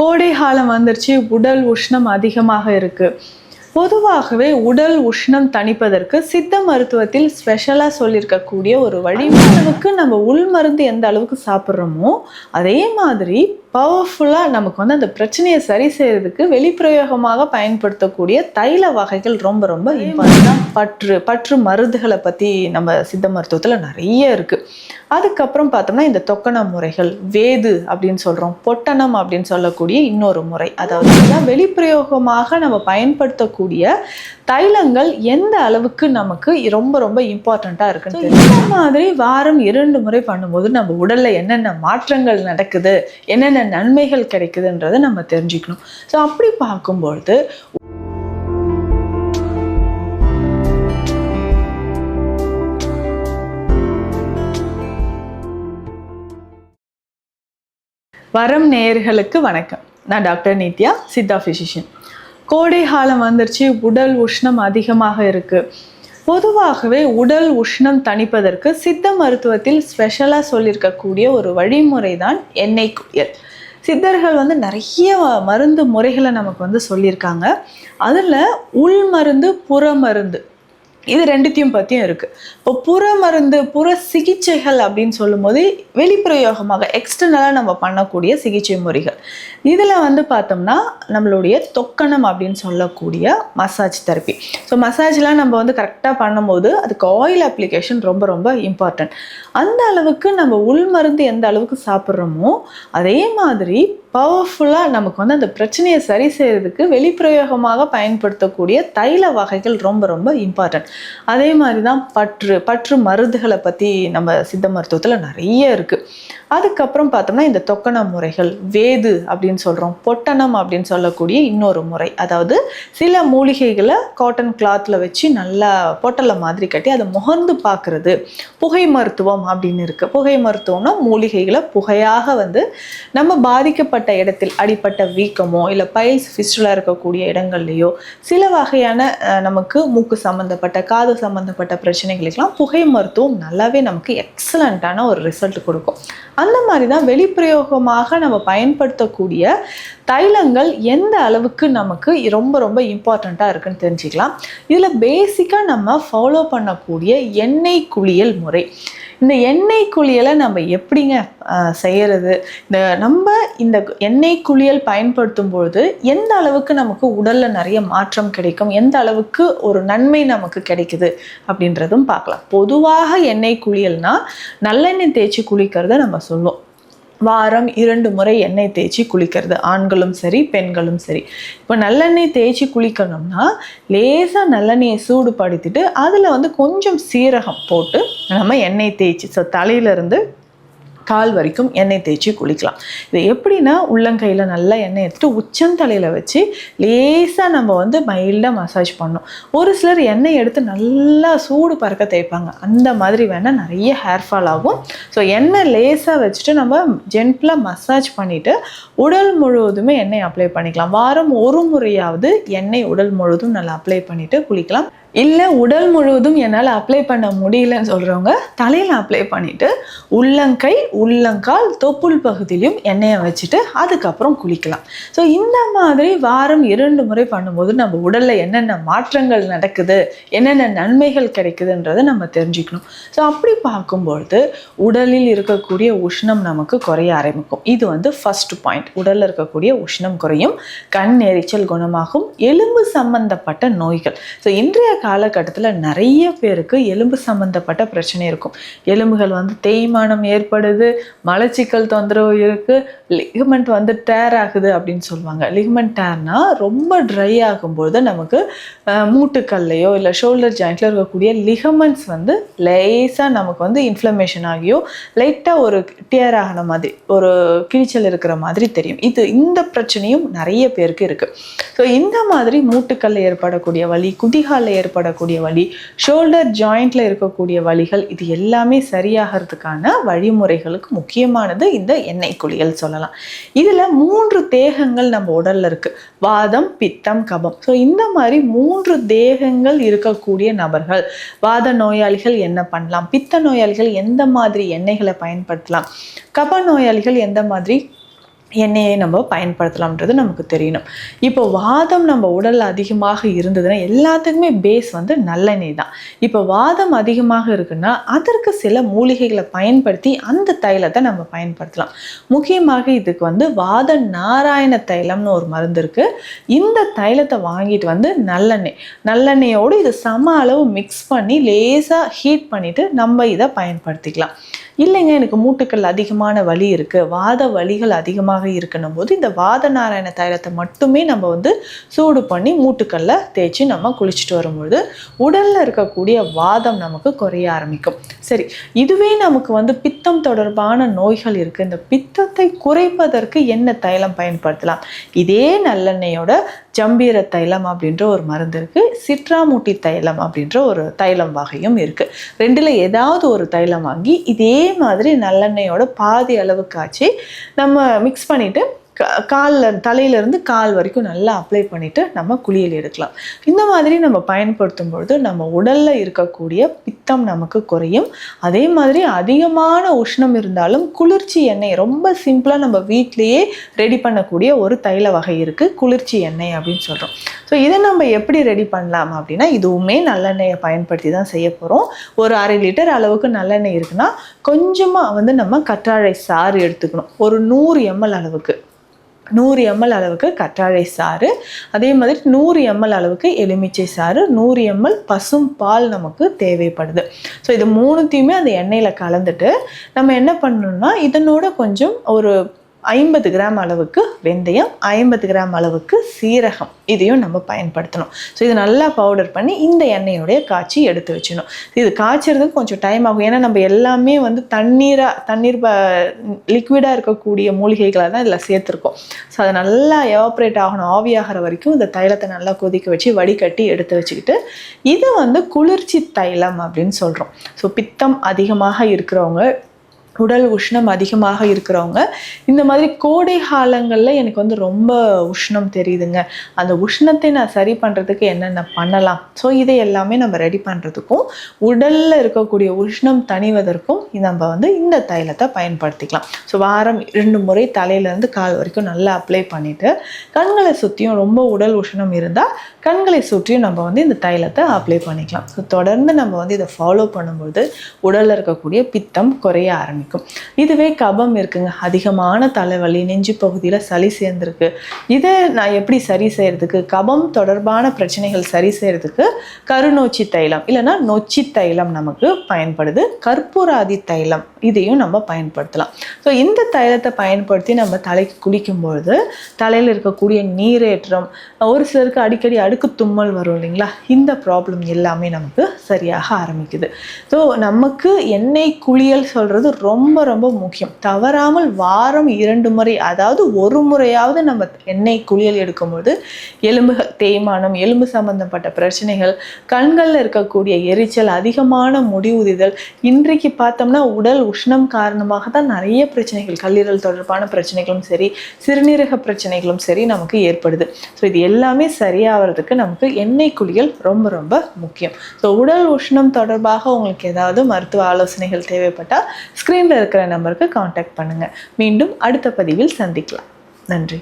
கோடை காலம் வந்துருச்சு, உடல் உஷ்ணம் அதிகமாக இருக்கு. பொதுவாகவே உடல் உஷ்ணம் தணிப்பதற்கு சித்த மருத்துவத்தில் ஸ்பெஷலாக சொல்லியிருக்கக்கூடிய ஒரு வழி, அளவுக்கு நம்ம உள் மருந்து எந்த அளவுக்கு சாப்பிட்றோமோ அதே மாதிரி பவர்ஃபுல்லாக நமக்கு வந்து அந்த பிரச்சனையை சரி செய்யறதுக்கு வெளிப்பிரயோகமாக பயன்படுத்தக்கூடிய தைல வகைகள் ரொம்ப ரொம்ப இம்பார்ட்டன்ட். பற்று மருந்துகளை பற்றி நம்ம சித்த மருத்துவத்தில் நிறைய இருக்குது. அதுக்கப்புறம் பார்த்தோம்னா இந்த தொக்கண முறைகள், வேது அப்படின்னு சொல்கிறோம், பொட்டணம் அப்படின்னு சொல்லக்கூடிய இன்னொரு முறை, அதாவது வெளிப்பிரயோகமாக நம்ம பயன்படுத்தக்கூடிய தைலங்கள் எந்த அளவுக்கு நமக்கு ரொம்ப ரொம்ப இம்பார்ட்டண்ட்டாக இருக்குன்னு இந்த மாதிரி வாரம் 2 முறை பண்ணும்போது நம்ம உடலில் என்னென்ன மாற்றங்கள் நடக்குது, என்னென்ன நன்மைகள் கிடைக்குதுன்றதை நம்ம தெரிஞ்சுக்கணும். ஸோ அப்படி பார்க்கும்பொழுது வரம் நேயர்களுக்கு வணக்கம். நான் டாக்டர் நித்யா, சித்தா ஃபிசிஷியன். கோடை காலம் வந்துருச்சு, உடல் உஷ்ணம் அதிகமாக இருக்குது. பொதுவாகவே உடல் உஷ்ணம் தணிப்பதற்கு சித்த மருத்துவத்தில் ஸ்பெஷலாக சொல்லியிருக்கக்கூடிய ஒரு வழிமுறை தான் எண்ணெய் குளியல். சித்தர்கள் வந்து நிறைய மருந்து முறைகளை நமக்கு சொல்லியிருக்காங்க. அதில் உள் மருந்து, புற மருந்து, இது ரெண்டுத்தையும் பற்றியும் இருக்குது. இப்போ புற மருந்து, புற சிகிச்சைகள் அப்படின்னு சொல்லும்போது வெளிப்பிரயோகமாக எக்ஸ்டர்னலாக நம்ம பண்ணக்கூடிய சிகிச்சை முறைகள். இதில் பார்த்தோம்னா நம்மளுடைய தொக்கணம் அப்படின்னு சொல்லக்கூடிய மசாஜ் தெரப்பி. ஸோ மசாஜ்லாம் நம்ம கரெக்டாக பண்ணும்போது அதுக்கு ஆயில் அப்ளிகேஷன் ரொம்ப ரொம்ப இம்பார்ட்டன்ட். அந்த அளவுக்கு நம்ம உள் மருந்து எந்த அளவுக்கு சாப்பிட்றோமோ அதே மாதிரி பவர்ஃபுல்லாக நமக்கு அந்த பிரச்சனையை சரி செய்யறதுக்கு வெளிப்பிரயோகமாக பயன்படுத்தக்கூடிய தைல வகைகள் ரொம்ப ரொம்ப இம்பார்ட்டன்ட். அதே மாதிரி தான் பற்று மருந்துகளை பற்றி நம்ம சித்த மருத்துவத்தில் நிறைய இருக்குது. அதுக்கப்புறம் பார்த்தோம்னா இந்த தொக்கண முறைகள், வேது அப்படின்னு சொல்கிறோம், பொட்டணம் அப்படின்னு சொல்லக்கூடிய இன்னொரு முறை, அதாவது சில மூலிகைகளை காட்டன் கிளாத்தில் வச்சு நல்லா பொட்டலை மாதிரி கட்டி அதை முகர்ந்து பார்க்குறது. புகை மருத்துவம் அப்படின்னு இருக்குது. புகை மருத்துவம்னா மூலிகைகளை புகையாக நம்ம பாதிக்கப்பட்ட இடத்தில், அடிப்பட்ட வீக்கமோ இல்லை பைல்ஸ் ஃபிஸ்டுலா இருக்கக்கூடிய இடங்கள்லையோ, சில வகையான நமக்கு மூக்கு சம்மந்தப்பட்ட, காது சம்மந்தப்பட்ட பிரச்சனைகளுக்கெல்லாம் புகை மருத்துவம் நல்லாவே நமக்கு எக்ஸலண்ட்டான ஒரு ரிசல்ட் கொடுக்கும். அந்த மாதிரி தான் வெளிப்பிரயோகமாக நம்ம பயன்படுத்தக்கூடிய தைலங்கள் எந்த அளவுக்கு நமக்கு ரொம்ப ரொம்ப இம்பார்ட்டண்ட்டாக இருக்குன்னு தெரிஞ்சுக்கலாம். இதில் பேசிக்காக நம்ம ஃபாலோ பண்ணக்கூடிய எண்ணெய் குளியல் முறை. இந்த எண்ணெய் குளியலை நம்ம எப்படிங்க செய்கிறது, இந்த எண்ணெய் குளியல் பயன்படுத்தும் பொழுது எந்த அளவுக்கு நமக்கு உடலில் நிறைய மாற்றம் கிடைக்கும், எந்த அளவுக்கு ஒரு நன்மை நமக்கு கிடைக்குது அப்படின்றதும் பார்க்கலாம். பொதுவாக எண்ணெய் குளியல்னா நல்லெண்ணெய் தேய்ச்சி குளிக்கிறத நம்ம சொல்லுவோம். வாரம் 2 முறை எண்ணெய் தேய்ச்சி குளிக்கிறது, ஆண்களும் சரி பெண்களும் சரி. இப்போ நல்லெண்ணெய் தேய்ச்சி குளிக்கணும்னா லேசாக நல்லெண்ணெயை சூடுபடுத்திட்டு அதில் கொஞ்சம் சீரகம் போட்டு நம்ம எண்ணெய் தேய்ச்சி, ஸோ தலையிலேருந்து கால் வரைக்கும் எண்ணெய் தேய்ச்சி குளிக்கலாம். இது எப்படின்னா உள்ளங்கையில் நல்லா எண்ணெய் எடுத்துட்டு உச்சந்தலையில் வச்சு லேசாக நம்ம மைல்டாக மசாஜ் பண்ணணும். ஒரு சிலர் எண்ணெய் எடுத்து நல்லா சூடு பறக்க தேய்ப்பாங்க. அந்த மாதிரி வேணால் நிறைய ஹேர் ஃபால் ஆகும். ஸோ எண்ணெய் லேசாக வச்சுட்டு நம்ம ஜென்டிலாக மசாஜ் பண்ணிவிட்டு உடல் முழுவதுமே எண்ணெய் அப்ளை பண்ணிக்கலாம். வாரம் 1 முறையாவது எண்ணெய் உடல் முழுவதும் நல்லா அப்ளை பண்ணிவிட்டு குளிக்கலாம். இல்லை உடல் முழுவதும் என்னால் அப்ளை பண்ண முடியலன்னு சொல்கிறவங்க தலையில் அப்ளை பண்ணிவிட்டு உள்ளங்கை, உள்ளங்கால், தொப்புள் பகுதியிலையும் எண்ணெயை வச்சுட்டு அதுக்கப்புறம் குளிக்கலாம். ஸோ இந்த மாதிரி வாரம் 2 முறை பண்ணும்போது நம்ம உடலில் என்னென்ன மாற்றங்கள் நடக்குது, என்னென்ன நன்மைகள் கிடைக்குதுன்றதை நம்ம தெரிஞ்சுக்கணும். ஸோ அப்படி பார்க்கும்பொழுது உடலில் இருக்கக்கூடிய உஷ்ணம் நமக்கு குறைய ஆரம்பிக்கும். இது ஃபர்ஸ்ட் பாயிண்ட். உடலில் இருக்கக்கூடிய உஷ்ணம் குறையும், கண் எரிச்சல் குணமாகும், எலும்பு சம்பந்தப்பட்ட நோய்கள். ஸோ இன்றைய காலகட்டத்தில் நிறைய பேருக்கு எலும்பு சம்பந்தப்பட்ட பிரச்சனை இருக்கும். எலும்புகள் தேய்மானம் ஏற்படுது, மலச்சிக்கல் தொந்தரவு இருக்குது, லிகமெண்ட் டேர் ஆகுது அப்படின்னு சொல்லுவாங்க. லிகமெண்ட் டேர்னா ரொம்ப ட்ரை ஆகும்போது நமக்கு மூட்டுக்கல்லையோ இல்லை ஷோல்டர் ஜாயிண்ட்ல இருக்கக்கூடிய லிகமெண்ட்ஸ் லேசாக நமக்கு இன்ஃப்ளமேஷன் ஆகியோ லைட்டாக ஒரு டியர் ஆகின மாதிரி, ஒரு கிழிச்சல் இருக்கிற மாதிரி தெரியும். இந்த பிரச்சனையும் நிறைய பேருக்கு இருக்குது. ஸோ இந்த மாதிரி மூட்டுக்கல்ல ஏற்படக்கூடிய வலி, குதிகாலில் ஏற்படக்கூடிய வலி, ஷோல்டர் ஜாயிண்ட்ல இருக்கக்கூடிய வலிகள், இது எல்லாமே சரியாகிறதுக்கான வழிமுறைகளுக்கு முக்கியமானது இந்த எண்ணெய் குளியல் சொல்லலாம். இதுல 3 தேகங்கள் நம்ம உடல்ல இருக்கு. வாதம், பித்தம், கபம். ஸோ இந்த மாதிரி 3 தேகங்கள் இருக்கக்கூடிய நபர்கள், வாத நோயாளிகள் என்ன பண்ணலாம், பித்த நோயாளிகள் எந்த மாதிரி எண்ணெய்களை பயன்படுத்தலாம், கப நோயாளிகள் எந்த மாதிரி எண்ணெயை நம்ம பயன்படுத்தலாம்ன்றது நமக்கு தெரியணும். இப்போ வாதம் நம்ம உடலில் அதிகமாக இருந்ததுன்னா எல்லாத்துக்குமே பேஸ் வந்து நல்லெண்ணெய் தான். இப்போ வாதம் அதிகமாக இருக்குன்னா அதற்கு சில மூலிகைகளை பயன்படுத்தி அந்த தைலத்தை நம்ம பயன்படுத்தலாம். முக்கியமாக இதுக்கு வந்து வாத நாராயண தைலம்னு ஒரு மருந்து இருக்குது. இந்த தைலத்தை வாங்கிட்டு வந்து நல்லெண்ணெயோடு இது சம அளவு மிக்ஸ் பண்ணி லேசாக ஹீட் பண்ணிவிட்டு நம்ம இதை பயன்படுத்திக்கலாம். இல்லைங்க எனக்கு மூட்டுக்கள் அதிகமான வலி இருக்குது, வாத வலிகள் அதிகமாக இருக்கணும் போது இந்த வாத நாராயண தைலத்தை மட்டுமே நம்ம வந்து சூடு பண்ணி மூட்டுக்களில் தேய்ச்சி நம்ம குளிச்சுட்டு வரும்பொழுது உடலில் இருக்கக்கூடிய வாதம் நமக்கு குறைய ஆரம்பிக்கும். சரி, இதுவே நமக்கு வந்து பித்தம் தொடர்பான நோய்கள் இருக்குது, இந்த பித்தத்தை குறைப்பதற்கு என்ன தைலம் பயன்படுத்தலாம்? இதே நல்லெண்ணெயோட ஜம்பீர தைலம் அப்படின்ற ஒரு மருந்து இருக்குது, சிட்ராமுட்டி தைலம் அப்படின்ற ஒரு தைலம் வகையும் இருக்குது. ரெண்டில் ஏதாவது ஒரு தைலம் வாங்கி இதே மாதிரி நல்லெண்ணெயோட பாதி அளவு காய்ச்சி நம்ம மிக்ஸ் பண்ணிவிட்டு தலையிலேருந்து கால் வரைக்கும் நல்லா அப்ளை பண்ணிவிட்டு நம்ம குளியல் எடுக்கலாம். இந்த மாதிரி நம்ம பயன்படுத்தும் பொழுது நம்ம உடலில் இருக்கக்கூடிய பித்தம் நமக்கு குறையும். அதே மாதிரி அதிகமான உஷ்ணம் இருந்தாலும் குளிர்ச்சி எண்ணெய் ரொம்ப சிம்பிளாக நம்ம வீட்டிலையே ரெடி பண்ணக்கூடிய ஒரு தைல வகை இருக்குது, குளிர்ச்சி எண்ணெய் அப்படின்னு சொல்கிறோம். ஸோ இதை நம்ம எப்படி ரெடி பண்ணலாம் அப்படின்னா, இதுவுமே நல்லெண்ணெயை பயன்படுத்தி தான் செய்ய போகிறோம். ஒரு 1/2 லிட்டர் அளவுக்கு நல்லெண்ணெய் இருக்குன்னா கொஞ்சமாக வந்து நம்ம கற்றாழை சாறு எடுத்துக்கணும். ஒரு 100 ml அளவுக்கு 100 ml அளவுக்கு கற்றாழை சாறு, அதே மாதிரி 100 ml அளவுக்கு எலுமிச்சை சாறு, 100 ml பசும் பால் நமக்கு தேவைப்படுது. ஸோ இது மூணுத்தையுமே அந்த எண்ணெயில் கலந்துட்டு நம்ம என்ன பண்ணணும்னா இதனோட கொஞ்சம் ஒரு 50 கிராம் அளவுக்கு வெந்தயம், 50 கிராம் அளவுக்கு சீரகம், இதையும் நம்ம பயன்படுத்தணும். ஸோ இது நல்லா பவுடர் பண்ணி இந்த எண்ணெயோடைய காய்ச்சி எடுத்து வச்சிடணும். இது காய்ச்சறதுக்கு கொஞ்சம் டைம் ஆகும். ஏன்னா நம்ம எல்லாமே வந்து தண்ணீர் லிக்விடாக இருக்கக்கூடிய மூலிகைகளை தான் இதில் சேர்த்துருக்கோம். ஸோ அதை நல்லா எவாப்ரேட் ஆகணும், ஆவியாகிற வரைக்கும் இந்த தைலத்தை நல்லா கொதிக்க வச்சு வடிகட்டி எடுத்து வச்சுக்கிட்டு இது வந்து குளிர்ச்சி தைலம் அப்படின்னு சொல்கிறோம். ஸோ பித்தம் அதிகமாக இருக்கிறவங்க, உடல் உஷ்ணம் அதிகமாக இருக்கிறவங்க, இந்த மாதிரி கோடை காலங்களில் எனக்கு வந்து ரொம்ப உஷ்ணம் தெரியுதுங்க, அந்த உஷ்ணத்தை நான் சரி பண்ணுறதுக்கு என்னென்ன பண்ணலாம், ஸோ இதை எல்லாமே நம்ம ரெடி பண்ணுறதுக்கும் உடலில் இருக்கக்கூடிய உஷ்ணம் தணிவதற்கும் நம்ம வந்து இந்த தைலத்தை பயன்படுத்திக்கலாம். ஸோ வாரம் 2 முறை தலையிலேருந்து கால் வரைக்கும் நல்லா அப்ளை பண்ணிவிட்டு கண்களை சுற்றியும் ரொம்ப உடல் உஷ்ணம் இருந்தால் கண்களை சுற்றியும் நம்ம வந்து இந்த தைலத்தை அப்ளை பண்ணிக்கலாம். ஸோ தொடர்ந்து நம்ம வந்து இதை ஃபாலோ பண்ணும்போது உடலில் இருக்கக்கூடிய பித்தம் குறைய ஆரம்பிக்கும். இதுவே கபம் இருக்குங்க, அதிகமான தலைவலி, நெஞ்சு பகுதியில் சளி சேர்ந்துருக்கு, இதை நான் எப்படி சரி செய்யறதுக்கு, கபம் தொடர்பான பிரச்சனைகள் சரி செய்யறதுக்கு கருநொச்சி தைலம் இல்லைன்னா நொச்சி தைலம் நமக்கு பயன்படுது. கற்பூராதி தைலம் இதையும் நம்ம பயன்படுத்தலாம். ஸோ இந்த தைலத்தை பயன்படுத்தி நம்ம தலைக்கு குளிக்கும்பொழுது தலையில் இருக்கக்கூடிய நீரேற்றம், ஒரு சிலருக்கு அடிக்கடி அடுக்கு தும்மல் வரும் இல்லைங்களா, இந்த ப்ராப்ளம் எல்லாமே நமக்கு சரியாக ஆரம்பிக்குது. ஸோ நமக்கு எண்ணெய் குளியல் சொல்கிறது ரொம்ப ரொம்ப முக்கியம். தவறாமல் வாரம் 2 முறை, அதாவது ஒரு முறையாவது நம்ம எண்ணெய் குளியல் எடுக்கும்போது எலும்புகள் தேய்மானம், எலும்பு சம்பந்தப்பட்ட பிரச்சனைகள், கண்களில் இருக்கக்கூடிய எரிச்சல், அதிகமான முடி உதிர்தல், இன்றைக்கு பார்த்தோம்னா உடல் உஷ்ணம் காரணமாக தான் நிறைய பிரச்சனைகள், கல்லீரல் தொடர்பான பிரச்சனைகளும் சரி, சிறுநீரக பிரச்சனைகளும் சரி நமக்கு ஏற்படுது. ஸோ இது எல்லாமே சரியாகிறதுக்கு நமக்கு எண்ணெய் குளியல் ரொம்ப ரொம்ப முக்கியம். ஸோ உடல் உஷ்ணம் தொடர்பாக உங்களுக்கு ஏதாவது மருத்துவ ஆலோசனைகள் தேவைப்பட்டால் ஸ்க்ரீனில் இருக்கிற நம்பருக்கு காண்டாக்ட் பண்ணுங்கள். மீண்டும் அடுத்த பதிவில் சந்திக்கலாம். நன்றி.